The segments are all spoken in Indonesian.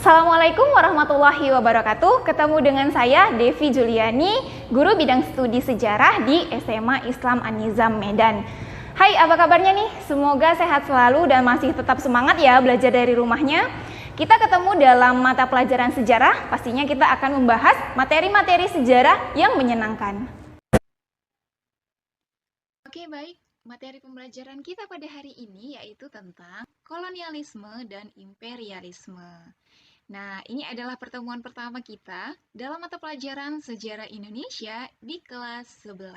Assalamualaikum warahmatullahi wabarakatuh. Ketemu dengan saya Devi Juliani, guru bidang studi sejarah di SMA Islam An-Nizam Medan. Hai, apa kabarnya nih? Semoga sehat selalu dan masih tetap semangat ya belajar dari rumahnya. Kita ketemu dalam mata pelajaran sejarah, pastinya kita akan membahas materi-materi sejarah yang menyenangkan. Oke, baik. Materi pembelajaran kita pada hari ini yaitu tentang kolonialisme dan imperialisme. Nah, ini adalah pertemuan pertama kita dalam mata pelajaran Sejarah Indonesia di kelas 11.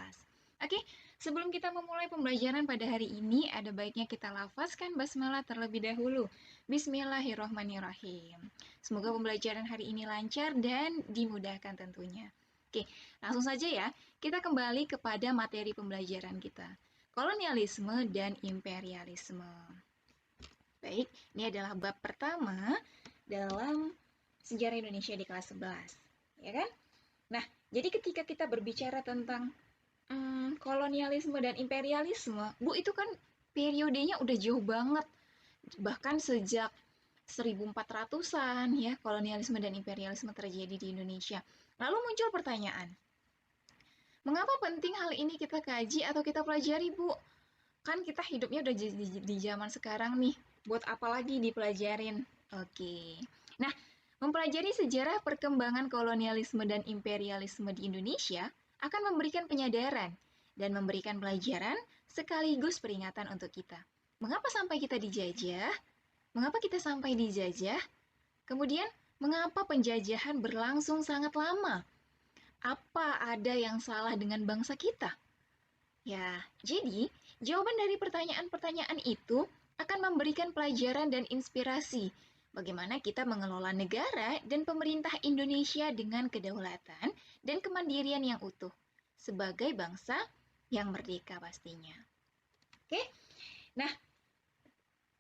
Oke, sebelum kita memulai pembelajaran pada hari ini, ada baiknya kita lafazkan basmalah terlebih dahulu. Bismillahirrohmanirrohim. Semoga pembelajaran hari ini lancar dan dimudahkan tentunya. Oke, langsung saja ya, kita kembali kepada materi pembelajaran kita. Kolonialisme dan imperialisme. Baik, ini adalah bab pertama dalam sejarah Indonesia di kelas 11, ya kan? Nah, jadi ketika kita berbicara tentang kolonialisme dan imperialisme, Bu, itu kan periodenya udah jauh banget. Bahkan sejak 1400-an ya, kolonialisme dan imperialisme terjadi di Indonesia. Lalu muncul pertanyaan, mengapa penting hal ini kita kaji atau kita pelajari, Bu? Kan kita hidupnya udah di zaman sekarang nih, buat apa lagi dipelajarin? Oke. Nah, mempelajari sejarah perkembangan kolonialisme dan imperialisme di Indonesia akan memberikan penyadaran dan memberikan pelajaran sekaligus peringatan untuk kita. Mengapa sampai kita dijajah? Mengapa kita sampai dijajah? Kemudian, mengapa penjajahan berlangsung sangat lama? Apa ada yang salah dengan bangsa kita? Ya, jadi jawaban dari pertanyaan-pertanyaan itu akan memberikan pelajaran dan inspirasi bagaimana kita mengelola negara dan pemerintah Indonesia dengan kedaulatan dan kemandirian yang utuh sebagai bangsa yang merdeka pastinya. Oke? Nah,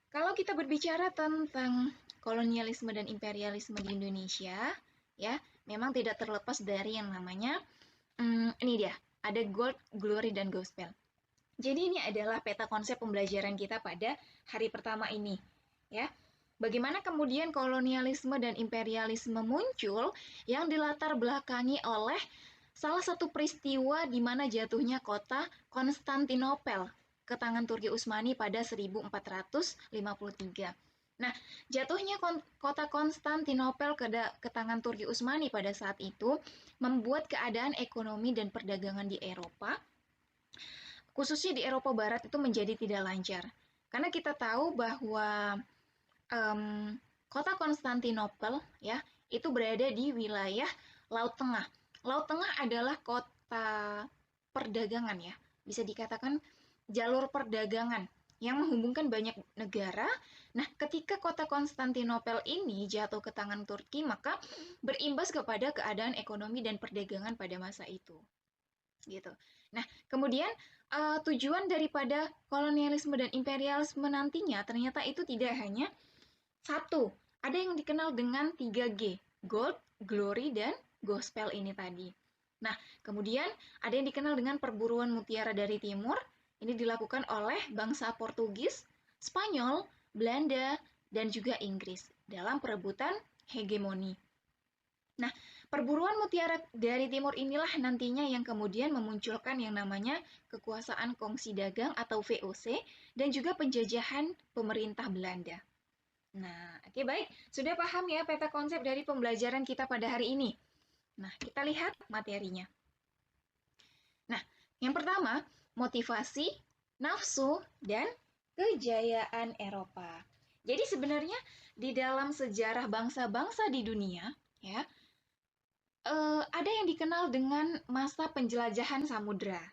kalau kita berbicara tentang kolonialisme dan imperialisme di Indonesia, ya, memang tidak terlepas dari yang namanya ini dia, ada gold, glory, dan gospel. Jadi ini adalah peta konsep pembelajaran kita pada hari pertama ini, ya. Bagaimana kemudian kolonialisme dan imperialisme muncul yang dilatar belakangi oleh salah satu peristiwa di mana jatuhnya kota Konstantinopel ke tangan Turki Utsmani pada 1453. Nah, jatuhnya kota Konstantinopel ke tangan Turki Utsmani pada saat itu membuat keadaan ekonomi dan perdagangan di Eropa, khususnya di Eropa Barat, itu menjadi tidak lancar. Karena kita tahu bahwa kota Konstantinopel ya itu berada di wilayah Laut Tengah. Laut Tengah adalah kota perdagangan ya, bisa dikatakan jalur perdagangan yang menghubungkan banyak negara. Nah, ketika kota Konstantinopel ini jatuh ke tangan Turki, maka berimbas kepada keadaan ekonomi dan perdagangan pada masa itu. Gitu. Nah, kemudian tujuan daripada kolonialisme dan imperialisme nantinya ternyata itu tidak hanya satu, ada yang dikenal dengan 3G, gold, glory, dan gospel ini tadi. Nah, kemudian ada yang dikenal dengan perburuan mutiara dari timur, ini dilakukan oleh bangsa Portugis, Spanyol, Belanda, dan juga Inggris dalam perebutan hegemoni. Nah, perburuan mutiara dari timur inilah nantinya yang kemudian memunculkan yang namanya kekuasaan kongsi dagang atau VOC dan juga penjajahan pemerintah Belanda. Nah, oke baik. Sudah paham ya peta konsep dari pembelajaran kita pada hari ini? Nah, kita lihat materinya. Nah, yang pertama, motivasi, nafsu, dan kejayaan Eropa. Jadi sebenarnya di dalam sejarah bangsa-bangsa di dunia, ya, ada yang dikenal dengan masa penjelajahan samudra.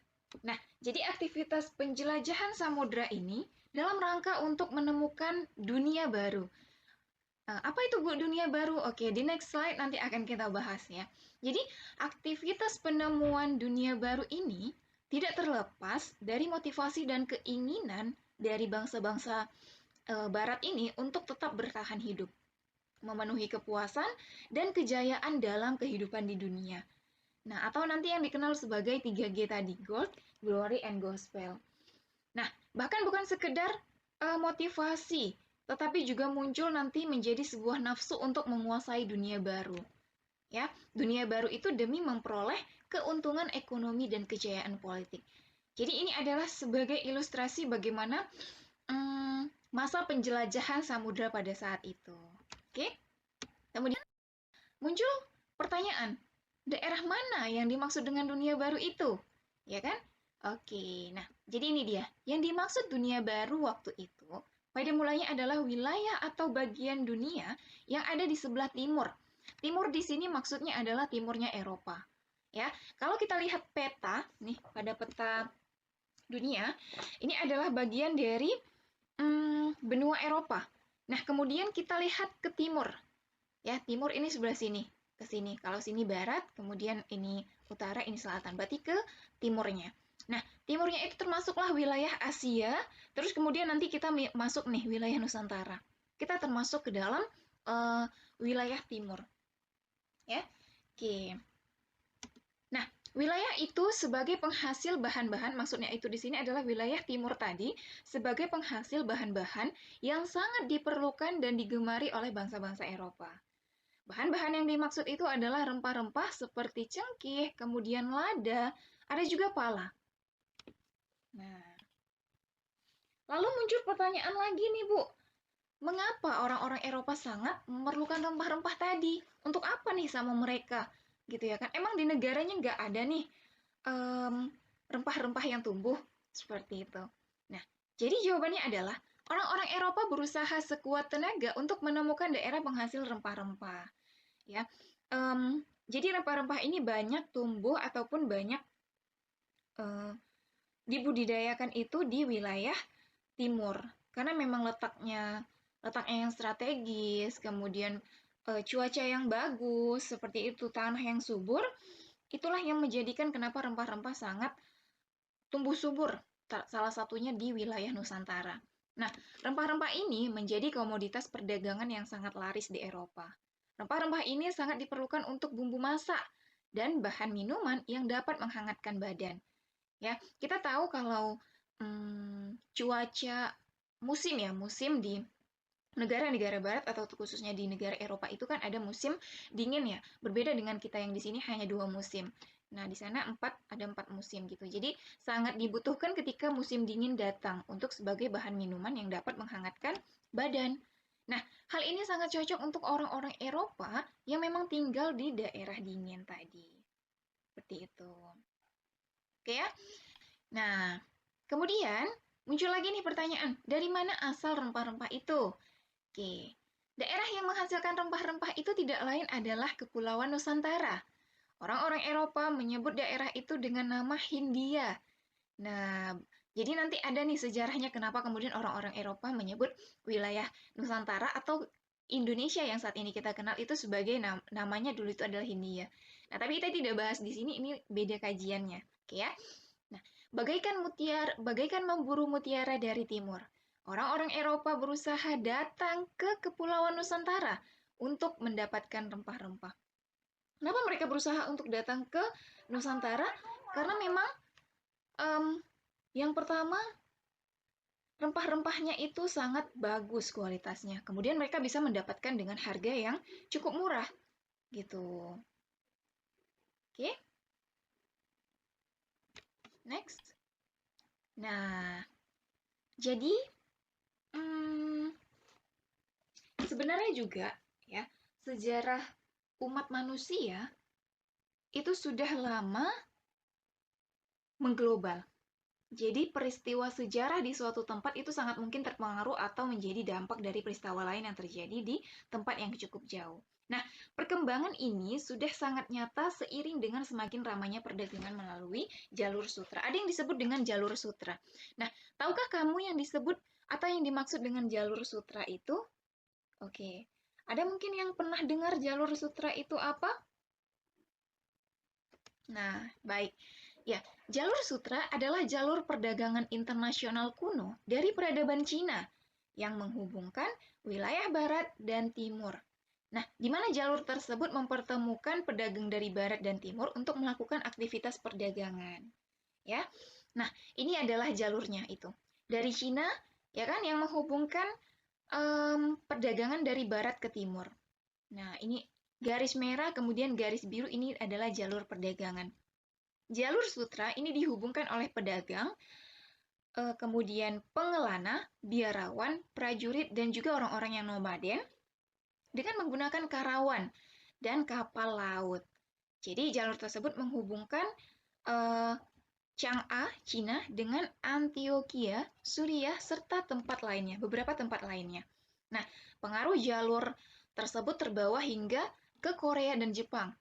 Nah, jadi aktivitas penjelajahan samudra ini dalam rangka untuk menemukan dunia baru. Apa itu dunia baru? Oke, di next slide nanti akan kita bahas ya. Jadi, aktivitas penemuan dunia baru ini tidak terlepas dari motivasi dan keinginan dari bangsa-bangsa Barat ini untuk tetap bertahan hidup, memenuhi kepuasan dan kejayaan dalam kehidupan di dunia. Nah, atau nanti yang dikenal sebagai 3G tadi, Gold, Glory, and Gospel. Nah, bahkan bukan sekedar motivasi tetapi juga muncul nanti menjadi sebuah nafsu untuk menguasai dunia baru. Ya, dunia baru itu demi memperoleh keuntungan ekonomi dan kejayaan politik. Jadi ini adalah sebagai ilustrasi bagaimana masa penjelajahan samudra pada saat itu. Oke? Kemudian muncul pertanyaan, daerah mana yang dimaksud dengan dunia baru itu? Ya kan? Oke, nah jadi ini dia. Yang dimaksud dunia baru waktu itu, pada mulanya adalah wilayah atau bagian dunia yang ada di sebelah timur. Timur di sini maksudnya adalah timurnya Eropa. Ya, kalau kita lihat peta nih pada peta dunia, ini adalah bagian dari benua Eropa. Nah, kemudian kita lihat ke timur. Ya, timur ini sebelah sini, ke sini. Kalau sini barat, kemudian ini utara, ini selatan. Berarti ke timurnya. Nah, timurnya itu termasuklah wilayah Asia, terus kemudian nanti kita masuk nih wilayah Nusantara. Kita termasuk ke dalam wilayah timur. Ya. Oke. Nah, wilayah itu sebagai penghasil bahan-bahan, maksudnya itu di sini adalah wilayah timur tadi, sebagai penghasil bahan-bahan yang sangat diperlukan dan digemari oleh bangsa-bangsa Eropa. Bahan-bahan yang dimaksud itu adalah rempah-rempah seperti cengkeh, kemudian lada, ada juga pala. Nah, lalu muncul pertanyaan lagi nih, Bu. Mengapa orang-orang Eropa sangat memerlukan rempah-rempah tadi? Untuk apa nih sama mereka? Gitu ya kan? Emang di negaranya nggak ada nih rempah-rempah yang tumbuh seperti itu. Nah, jadi jawabannya adalah orang-orang Eropa berusaha sekuat tenaga untuk menemukan daerah penghasil rempah-rempah. Ya, jadi rempah-rempah ini banyak tumbuh ataupun banyak dibudidayakan itu di wilayah timur, karena memang letaknya yang strategis, kemudian cuaca yang bagus, seperti itu, tanah yang subur, itulah yang menjadikan kenapa rempah-rempah sangat tumbuh subur, salah satunya di wilayah Nusantara. Nah, rempah-rempah ini menjadi komoditas perdagangan yang sangat laris di Eropa. Rempah-rempah ini sangat diperlukan untuk bumbu masak dan bahan minuman yang dapat menghangatkan badan. Ya, kita tahu kalau cuaca musim di negara-negara barat atau khususnya di negara Eropa itu kan ada musim dingin ya. Berbeda dengan kita yang di sini hanya 2 musim. Nah, di sana ada 4 musim gitu. Jadi sangat dibutuhkan ketika musim dingin datang untuk sebagai bahan minuman yang dapat menghangatkan badan. Nah, hal ini sangat cocok untuk orang-orang Eropa yang memang tinggal di daerah dingin tadi. Seperti itu. Oke ya? Nah, kemudian muncul lagi nih pertanyaan, dari mana asal rempah-rempah itu? Oke, daerah yang menghasilkan rempah-rempah itu tidak lain adalah Kepulauan Nusantara. Orang-orang Eropa menyebut daerah itu dengan nama Hindia. Nah, jadi nanti ada nih sejarahnya kenapa kemudian orang-orang Eropa menyebut wilayah Nusantara atau Indonesia yang saat ini kita kenal itu sebagai namanya dulu itu adalah Hindia. Nah, tapi kita tidak bahas di sini, ini beda kajiannya. Oke ya. Nah, bagaikan memburu mutiara dari timur. Orang-orang Eropa berusaha datang ke Kepulauan Nusantara untuk mendapatkan rempah-rempah. Kenapa mereka berusaha untuk datang ke Nusantara? Karena memang yang pertama, rempah-rempahnya itu sangat bagus kualitasnya. Kemudian mereka bisa mendapatkan dengan harga yang cukup murah, gitu. Oke? Next. Nah, jadi sebenarnya juga ya, sejarah umat manusia itu sudah lama mengglobal. Jadi peristiwa sejarah di suatu tempat itu sangat mungkin terpengaruh atau menjadi dampak dari peristiwa lain yang terjadi di tempat yang cukup jauh. Nah, perkembangan ini sudah sangat nyata seiring dengan semakin ramainya perdagangan melalui jalur sutra. Ada yang disebut dengan jalur sutra. Nah, tahukah kamu yang disebut atau yang dimaksud dengan jalur sutra itu? Oke. Ada mungkin yang pernah dengar jalur sutra itu apa? Nah, baik. Ya, jalur sutra adalah jalur perdagangan internasional kuno dari peradaban Cina yang menghubungkan wilayah barat dan timur. Nah, di mana jalur tersebut mempertemukan pedagang dari barat dan timur untuk melakukan aktivitas perdagangan. Ya. Nah, ini adalah jalurnya itu. Dari Cina, ya kan, yang menghubungkan perdagangan dari barat ke timur. Nah, ini garis merah, kemudian garis biru ini adalah jalur perdagangan. Jalur sutra ini dihubungkan oleh pedagang, kemudian pengelana, biarawan, prajurit, dan juga orang-orang yang nomaden dengan menggunakan karawan dan kapal laut. Jadi jalur tersebut menghubungkan Chang'a, Cina, dengan Antioquia, Suriah, serta beberapa tempat lainnya. Nah, pengaruh jalur tersebut terbawa hingga ke Korea dan Jepang.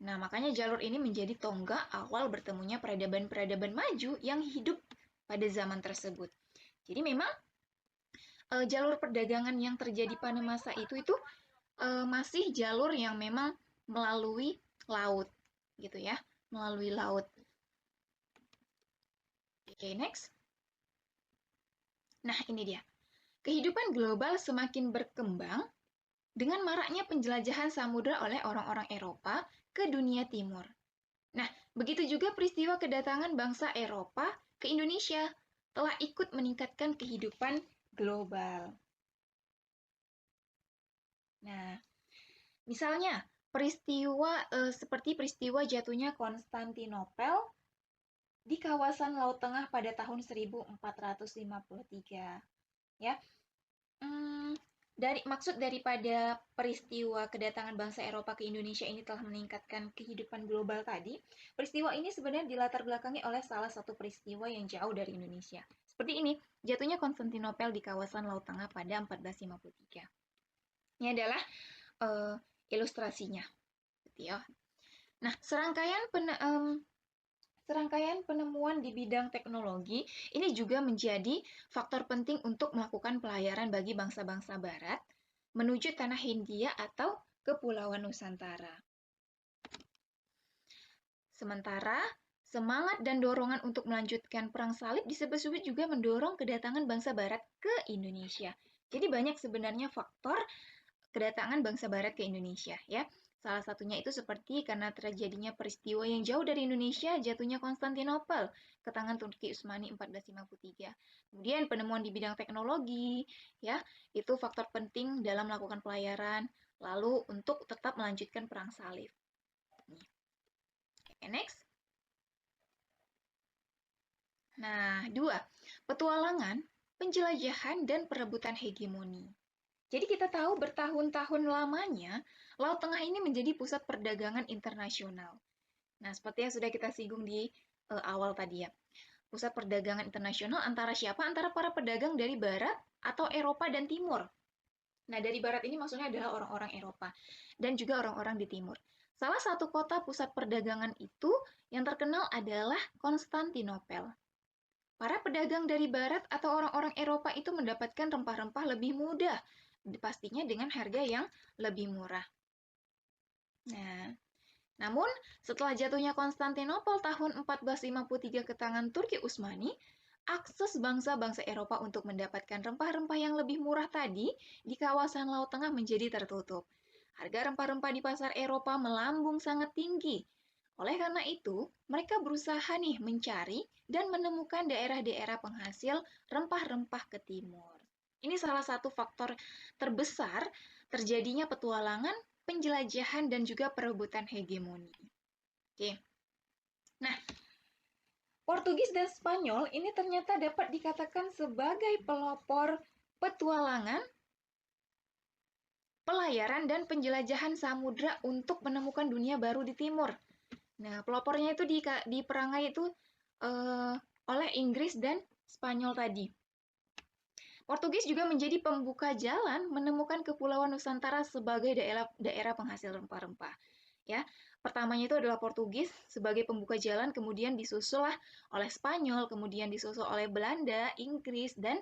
Nah, makanya jalur ini menjadi tonggak awal bertemunya peradaban-peradaban maju yang hidup pada zaman tersebut. Jadi memang jalur perdagangan yang terjadi pada masa itu masih jalur yang memang melalui laut, gitu ya, melalui laut. Oke, next. Nah, ini dia. Kehidupan global semakin berkembang dengan maraknya penjelajahan samudra oleh orang-orang Eropa ke dunia timur. Nah, begitu juga peristiwa kedatangan bangsa Eropa ke Indonesia telah ikut meningkatkan kehidupan global. Nah, misalnya seperti peristiwa jatuhnya Konstantinopel di kawasan Laut Tengah pada tahun 1453. Ya, maksud daripada peristiwa kedatangan bangsa Eropa ke Indonesia ini telah meningkatkan kehidupan global tadi, peristiwa ini sebenarnya dilatar belakangi oleh salah satu peristiwa yang jauh dari Indonesia. Seperti ini, jatuhnya Konstantinopel di kawasan Laut Tengah pada 1453. Ini adalah ilustrasinya. Gitu ya. Nah, serangkaian penemuan di bidang teknologi ini juga menjadi faktor penting untuk melakukan pelayaran bagi bangsa-bangsa barat menuju tanah Hindia atau Kepulauan Nusantara. Sementara, semangat dan dorongan untuk melanjutkan perang salib disebut-sebut juga mendorong kedatangan bangsa barat ke Indonesia. Jadi banyak sebenarnya faktor kedatangan bangsa barat ke Indonesia, ya. Salah satunya itu seperti karena terjadinya peristiwa yang jauh dari Indonesia, jatuhnya Konstantinopel ke tangan Turki Utsmani 1453. Kemudian penemuan di bidang teknologi, ya, itu faktor penting dalam melakukan pelayaran, lalu untuk tetap melanjutkan perang salib. Oke, next. Nah, 2. Petualangan, penjelajahan, dan perebutan hegemoni. Jadi kita tahu bertahun-tahun lamanya, Laut Tengah ini menjadi pusat perdagangan internasional. Nah, seperti yang sudah kita singgung di awal tadi ya. Pusat perdagangan internasional antara siapa? Antara para pedagang dari Barat atau Eropa dan Timur. Nah, dari Barat ini maksudnya adalah orang-orang Eropa dan juga orang-orang di Timur. Salah satu kota pusat perdagangan itu yang terkenal adalah Konstantinopel. Para pedagang dari Barat atau orang-orang Eropa itu mendapatkan rempah-rempah lebih mudah, pastinya dengan harga yang lebih murah. Nah, namun setelah jatuhnya Konstantinopel tahun 1453 ke tangan Turki Utsmani, akses bangsa-bangsa Eropa untuk mendapatkan rempah-rempah yang lebih murah tadi di kawasan Laut Tengah menjadi tertutup. Harga rempah-rempah di pasar Eropa melambung sangat tinggi. Oleh karena itu, mereka berusaha nih mencari dan menemukan daerah-daerah penghasil rempah-rempah ke timur. Ini salah satu faktor terbesar terjadinya petualangan, penjelajahan, dan juga perebutan hegemoni. Oke. Nah, Portugis dan Spanyol ini ternyata dapat dikatakan sebagai pelopor petualangan, pelayaran, dan penjelajahan samudra untuk menemukan dunia baru di timur. Nah, pelopornya itu diperangai itu oleh Inggris dan Spanyol tadi. Portugis juga menjadi pembuka jalan menemukan Kepulauan Nusantara sebagai daerah penghasil rempah-rempah. Ya, pertamanya itu adalah Portugis sebagai pembuka jalan, kemudian disusullah oleh Spanyol, kemudian disusul oleh Belanda, Inggris, dan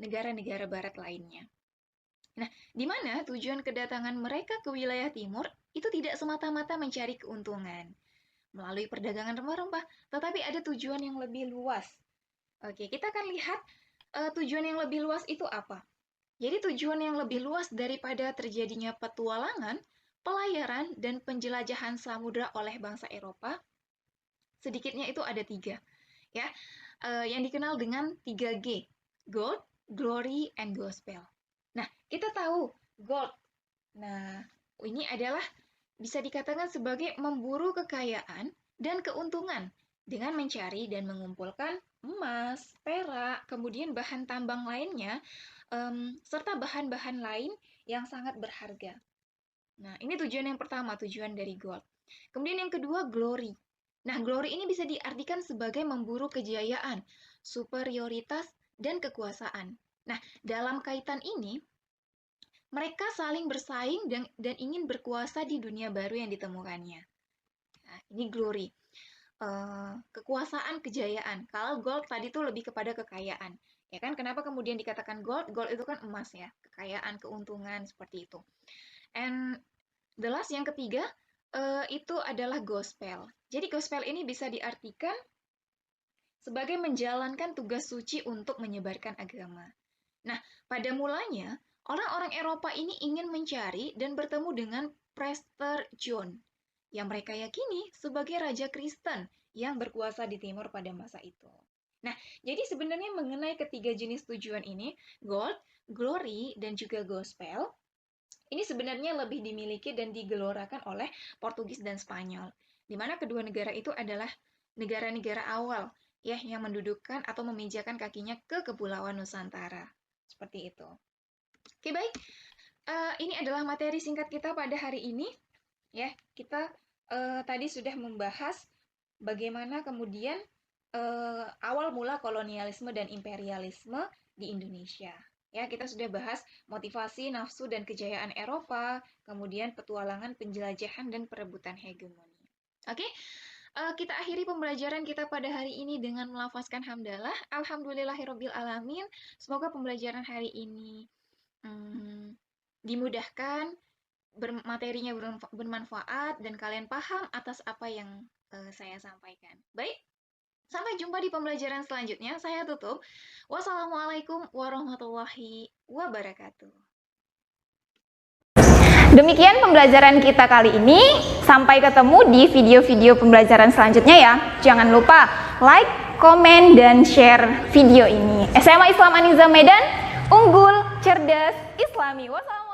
negara-negara Barat lainnya. Nah, di mana tujuan kedatangan mereka ke wilayah timur itu tidak semata-mata mencari keuntungan melalui perdagangan rempah-rempah, tetapi ada tujuan yang lebih luas. Oke, kita akan lihat tujuan yang lebih luas itu apa. Jadi tujuan yang lebih luas daripada terjadinya petualangan, pelayaran, dan penjelajahan samudra oleh bangsa Eropa, sedikitnya itu ada 3. Ya, yang dikenal dengan 3G, Gold, Glory, and Gospel. Nah, Kita tahu gold. Nah, ini adalah bisa dikatakan sebagai memburu kekayaan dan keuntungan dengan mencari dan mengumpulkan emas, perak, kemudian bahan tambang lainnya, serta bahan-bahan lain yang sangat berharga. Nah, ini tujuan yang pertama, tujuan dari gold. Kemudian yang kedua, glory. Nah, glory ini bisa diartikan sebagai memburu kejayaan, superioritas, dan kekuasaan. Nah, dalam kaitan ini, mereka saling bersaing dan ingin berkuasa di dunia baru yang ditemukannya. Nah, ini glory. Kekuasaan, kejayaan. Kalau gold tadi tuh lebih kepada kekayaan. Ya kan, kenapa kemudian dikatakan gold? Gold itu kan emas ya, kekayaan, keuntungan, seperti itu. And the last, yang ketiga, itu adalah gospel. Jadi gospel ini bisa diartikan sebagai menjalankan tugas suci untuk menyebarkan agama. Nah, pada mulanya, orang-orang Eropa ini ingin mencari dan bertemu dengan Prester John, yang mereka yakini sebagai raja Kristen yang berkuasa di timur pada masa itu. Nah, jadi sebenarnya mengenai ketiga jenis tujuan ini, gold, glory, dan juga gospel, ini sebenarnya lebih dimiliki dan digelorakan oleh Portugis dan Spanyol, di mana kedua negara itu adalah negara-negara awal ya yang mendudukkan atau memijakan kakinya ke Kepulauan Nusantara. Seperti itu. Oke, baik. Ini adalah materi singkat kita pada hari ini. Ya, kita tadi sudah membahas bagaimana kemudian awal mula kolonialisme dan imperialisme di Indonesia. Ya, kita sudah bahas motivasi, nafsu, dan kejayaan Eropa, kemudian petualangan, penjelajahan, dan perebutan hegemoni. Oke, kita akhiri pembelajaran kita pada hari ini dengan melafazkan hamdalah. Alhamdulillahirabbil alamin. Semoga pembelajaran hari ini dimudahkan, materinya bermanfaat, dan kalian paham atas apa yang saya sampaikan. Baik. Sampai jumpa di pembelajaran selanjutnya. Saya tutup. Wassalamualaikum warahmatullahi wabarakatuh. Demikian pembelajaran kita kali ini. Sampai ketemu di video-video pembelajaran selanjutnya ya. Jangan lupa like, komen, dan share video ini. SMA Islam Aniza Medan, unggul, cerdas, Islami. Wassalamualaikum.